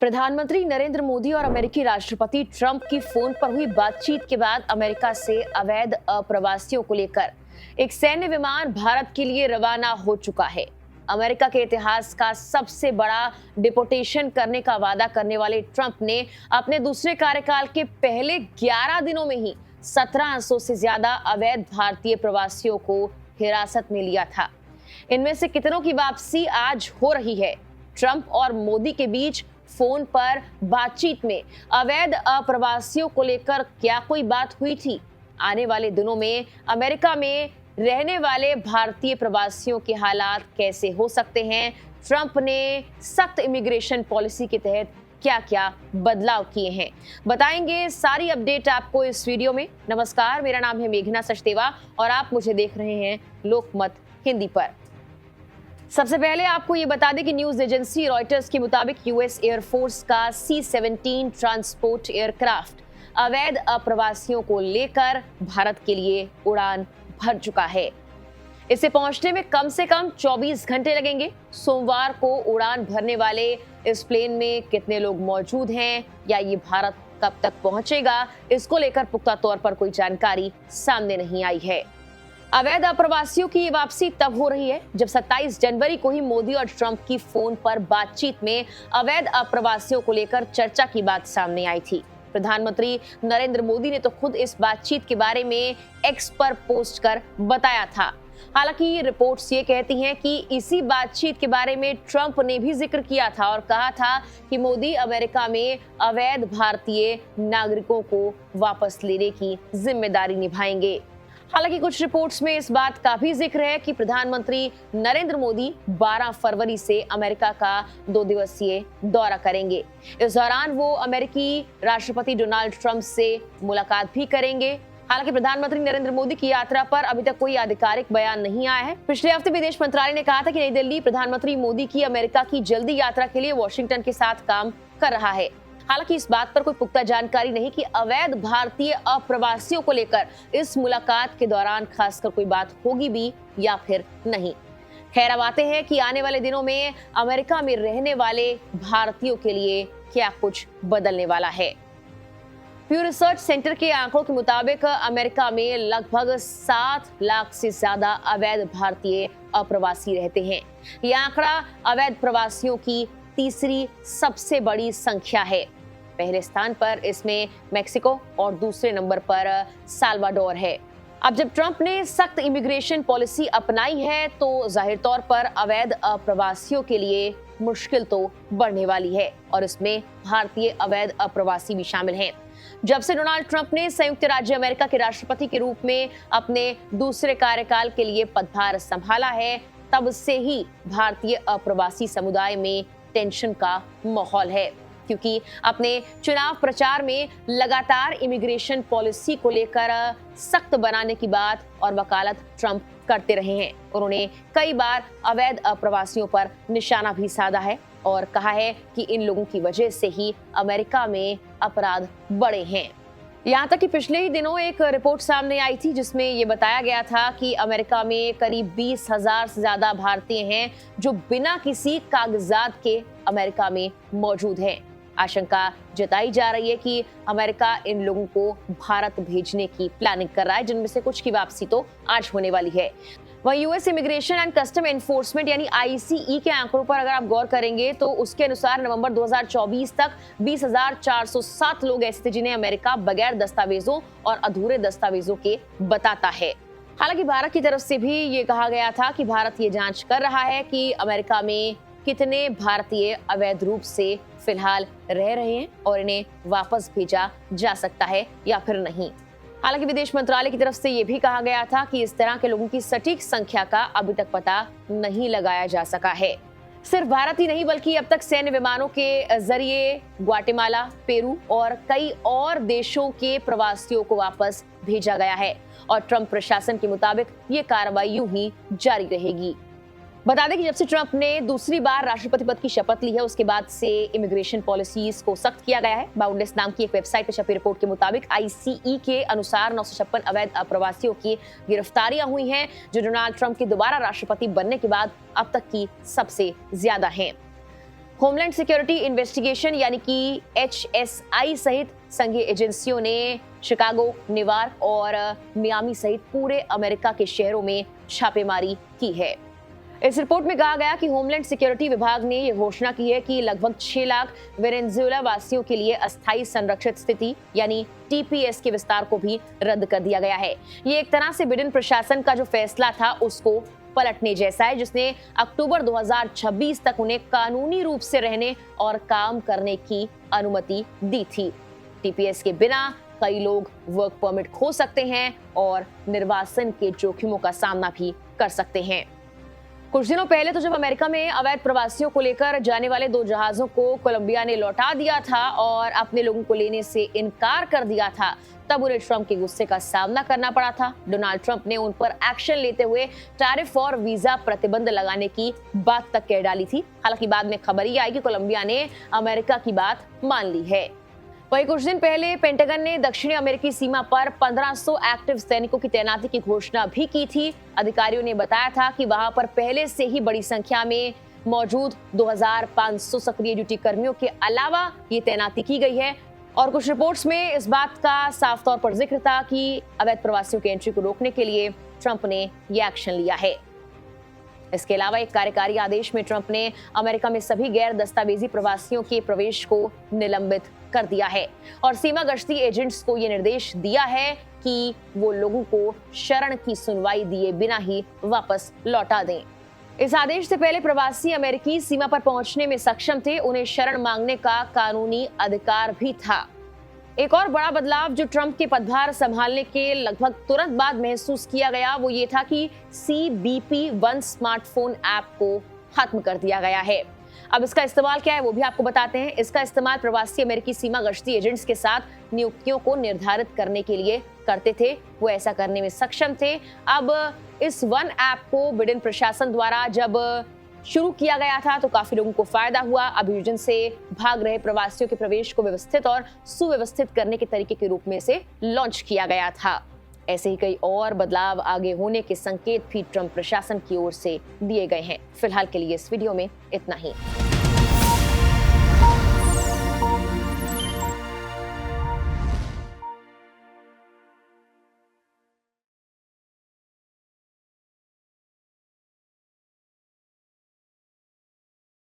प्रधानमंत्री नरेंद्र मोदी और अमेरिकी राष्ट्रपति ट्रंप की फोन पर हुई बातचीत के बाद अमेरिका से अवैध अप्रवासियों को लेकर एक सैन्य विमान भारत के लिए रवाना हो चुका है। अमेरिका के इतिहास का सबसे बड़ा डिपोटेशन करने का वादा करने वाले ट्रंप ने अपने दूसरे कार्यकाल के पहले 11 दिनों में ही 1700 से ज्यादा अवैध भारतीय प्रवासियों को हिरासत में लिया था। इनमें से कितनों की वापसी आज हो रही है। ट्रंप और मोदी के बीच फोन पर बातचीत में अवैध अप्रवासियों को लेकर क्या कोई बात हुई थी? आने वाले दिनों में अमेरिका में रहने वाले भारतीय प्रवासियों के हालात कैसे हो सकते हैं? ट्रंप ने सख्त इमिग्रेशन पॉलिसी के तहत क्या-क्या बदलाव किए हैं, बताएंगे सारी अपडेट आपको इस वीडियो में। नमस्कार, मेरा नाम है मेघना सचदेवा और आप मुझे देख रहे हैं लोकमत हिंदी पर। सबसे पहले आपको ये बता दें कि न्यूज एजेंसी रॉयटर्स के मुताबिक यूएस एयरफोर्स का C-17 ट्रांसपोर्ट एयरक्राफ्ट अवैध अप्रवासियों को लेकर भारत के लिए उड़ान भर चुका है। इसे पहुंचने में कम से कम 24 घंटे लगेंगे। सोमवार को उड़ान भरने वाले इस प्लेन में कितने लोग मौजूद हैं या ये भारत कब तक पहुंचेगा, इसको लेकर पुख्ता तौर पर कोई जानकारी सामने नहीं आई है। अवैध अप्रवासियों की वापसी तब हो रही है जब 27 जनवरी को ही मोदी और ट्रंप की फोन पर बातचीत में अवैध अप्रवासियों को लेकर चर्चा की बात सामने आई थी। प्रधानमंत्री नरेंद्र मोदी ने तो खुद इस बातचीत के बारे में एक्स पर पोस्ट कर बताया था। हालांकि रिपोर्ट्स ये कहती हैं कि इसी बातचीत के बारे में ट्रंप ने भी जिक्र किया था और कहा था कि मोदी अमेरिका में अवैध भारतीय नागरिकों को वापस लेने की जिम्मेदारी निभाएंगे। हालांकि कुछ रिपोर्ट्स में इस बात का भी जिक्र है कि प्रधानमंत्री नरेंद्र मोदी 12 फरवरी से अमेरिका का 2 दिवसीय दौरा करेंगे। इस दौरान वो अमेरिकी राष्ट्रपति डोनाल्ड ट्रंप से मुलाकात भी करेंगे। हालांकि प्रधानमंत्री नरेंद्र मोदी की यात्रा पर अभी तक कोई आधिकारिक बयान नहीं आया है। पिछले हफ्ते विदेश मंत्रालय ने कहा था कि नई दिल्ली प्रधानमंत्री मोदी की अमेरिका की जल्दी यात्रा के लिए वॉशिंगटन के साथ काम कर रहा है। हालांकि इस बात पर कोई पुख्ता जानकारी नहीं कि अवैध भारतीय अप्रवासियों को लेकर इस मुलाकात के दौरान खासकर कोई बात होगी भी या फिर नहीं। खैर, अब आते हैं कि आने वाले दिनों में अमेरिका में रहने वाले भारतीयों के लिए क्या कुछ बदलने वाला है। प्यू रिसर्च सेंटर के आंकड़ों के मुताबिक अमेरिका में लगभग 7 लाख से ज्यादा अवैध भारतीय अप्रवासी रहते हैं। यह आंकड़ा अवैध प्रवासियों की तीसरी सबसे बड़ी संख्या है। पहले स्थान पर इसमें मेक्सिको और दूसरे नंबर पर साल्वाडोर है। अब जब ट्रंप ने सख्त इमिग्रेशन पॉलिसी अपनाई है तो जाहिर तौर पर अवैध अप्रवासियों के लिए मुश्किल तो बढ़ने वाली है और इसमें भारतीय अवैध अप्रवासी भी शामिल हैं। जब से डोनाल्ड ट्रंप ने संयुक्त राज्य अमेरिका के राष्ट्रपति के रूप में अपने दूसरे कार्यकाल के लिए पदभार संभाला है, तब से ही भारतीय अप्रवासी समुदाय में टेंशन का माहौल है, क्योंकि अपने चुनाव प्रचार में लगातार इमिग्रेशन पॉलिसी को लेकर सख्त बनाने की बात और वकालत ट्रंप करते रहे हैं। उन्होंने कई बार अवैध अप्रवासियों पर निशाना भी साधा है और कहा है कि इन लोगों की वजह से ही अमेरिका में अपराध बढ़े हैं। यहाँ तक कि पिछले ही दिनों एक रिपोर्ट सामने आई थी जिसमें ये बताया गया था कि अमेरिका में करीब 20,000 से ज्यादा भारतीय हैं जो बिना किसी कागजात के अमेरिका में मौजूद हैं। आशंका जताई जा रही है कि अमेरिका इन लोगों को भारत भेजने की प्लानिंग कर रहा है, जिनमें से कुछ की वापसी तो आज होने वाली है। वहीं US immigration and custom enforcement यानी ICE के आंकड़ों पर अगर आप गौर करेंगे तो उसके अनुसार नवंबर 2024 तक 20,407 लोग ऐसे थे जिन्हें अमेरिका बगैर दस्तावेजों और अधूरे दस्तावेजों के बताता है। हालांकि भारत की तरफ से भी ये कहा गया था कि भारत ये जांच कर रहा है कि अमेरिका में कितने भारतीय अवैध रूप से फिलहाल रह रहे हैं और इन्हें वापस भेजा जा सकता है या फिर नहीं। हालांकि विदेश मंत्रालय की तरफ से यह भी कहा गया था कि इस तरह के लोगों की सटीक संख्या का अभी तक पता नहीं लगाया जा सका है। सिर्फ भारत ही नहीं बल्कि अब तक सैन्य विमानों के जरिए ग्वाटेमाला, पेरू और कई और देशों के प्रवासियों को वापस भेजा गया है और ट्रंप प्रशासन के मुताबिक ये कार्रवाई यूं ही जारी रहेगी। बता दें कि जब से ट्रंप ने दूसरी बार राष्ट्रपति पद की शपथ ली है उसके बाद से इमिग्रेशन पॉलिसीज को सख्त किया गया है। बाउंडलेस नाम की एक वेबसाइट पर छपी रिपोर्ट के मुताबिक ICE के अनुसार 956 अवैध अप्रवासियों की गिरफ्तारियां हुई हैं, जो डोनाल्ड ट्रंप के दोबारा राष्ट्रपति बनने के बाद अब तक की सबसे ज्यादा हैं। होमलैंड सिक्योरिटी इन्वेस्टिगेशन यानी कि HSI सहित संघीय एजेंसियों ने शिकागो, न्यूयॉर्क और मियामी सहित पूरे अमेरिका के शहरों में छापेमारी की है। इस रिपोर्ट में कहा गया कि होमलैंड सिक्योरिटी विभाग ने यह घोषणा की है कि लगभग 6 लाख वेनेजुएला वासियों के लिए अस्थायी संरक्षित स्थिति यानी TPS के विस्तार को भी रद्द कर दिया गया है। ये एक तरह से बिडेन प्रशासन का जो फैसला था उसको पलटने जैसा है, जिसने अक्टूबर 2026 तक उन्हें कानूनी रूप से रहने और काम करने की अनुमति दी थी। TPS के बिना कई लोग वर्क परमिट खो सकते हैं और निर्वासन के जोखिमों का सामना भी कर सकते हैं। कुछ दिनों पहले तो जब अमेरिका में अवैध प्रवासियों को लेकर जाने वाले 2 जहाजों को कोलंबिया ने लौटा दिया था और अपने लोगों को लेने से इनकार कर दिया था, तब उन्हें ट्रंप के गुस्से का सामना करना पड़ा था। डोनाल्ड ट्रंप ने उन पर एक्शन लेते हुए टैरिफ और वीजा प्रतिबंध लगाने की बात तक कह डाली थी। हालांकि बाद में खबर ये आई कि कोलंबिया ने अमेरिका की बात मान ली है। वहीं कुछ दिन पहले पेंटागन ने दक्षिणी अमेरिकी सीमा पर 1500 एक्टिव सैनिकों की तैनाती की घोषणा भी की थी। अधिकारियों ने बताया था कि वहां पर पहले से ही बड़ी संख्या में मौजूद 2500 सक्रिय ड्यूटी कर्मियों के अलावा ये तैनाती की गई है। और कुछ रिपोर्ट्स में इस बात का साफ तौर पर जिक्र था कि अवैध प्रवासियों की एंट्री को रोकने के लिए ट्रंप ने ये एक्शन लिया है। इसके अलावा एक कार्यकारी आदेश में ट्रंप ने अमेरिका में सभी गैर दस्तावेजी प्रवासियों के प्रवेश को निलंबित कर दिया है और सीमा गश्ती एजेंट्स को यह निर्देश दिया है कि वो लोगों को शरण की सुनवाई दिए बिना ही वापस लौटा दें। इस आदेश से पहले प्रवासी अमेरिकी सीमा पर पहुंचने में सक्षम थे, उन्हें शरण मांगने का कानूनी अधिकार भी था। एक और बड़ा बदलाव जो ट्रंप के पदभार संभालने के लगभग तुरंत बाद महसूस किया गया वो ये था कि CBP-1 स्मार्टफोन ऐप को खत्म कर दिया गया है। अब इसका इस्तेमाल क्या है वो भी आपको बताते हैं। इसका इस्तेमाल प्रवासी अमेरिकी सीमा गश्ती एजेंट्स के साथ नियुक्तियों को निर्धारित करने के लिए करते थे, वो ऐसा करने में सक्षम थे। अब इस वन ऐप को बिडेन प्रशासन द्वारा जब शुरू किया गया था तो काफी लोगों को फायदा हुआ। अभियोजन से भाग रहे प्रवासियों के प्रवेश को व्यवस्थित और सुव्यवस्थित करने के तरीके के रूप में इसे लॉन्च किया गया था। ऐसे ही कई और बदलाव आगे होने के संकेत भी ट्रंप प्रशासन की ओर से दिए गए हैं। फिलहाल के लिए इस वीडियो में इतना ही।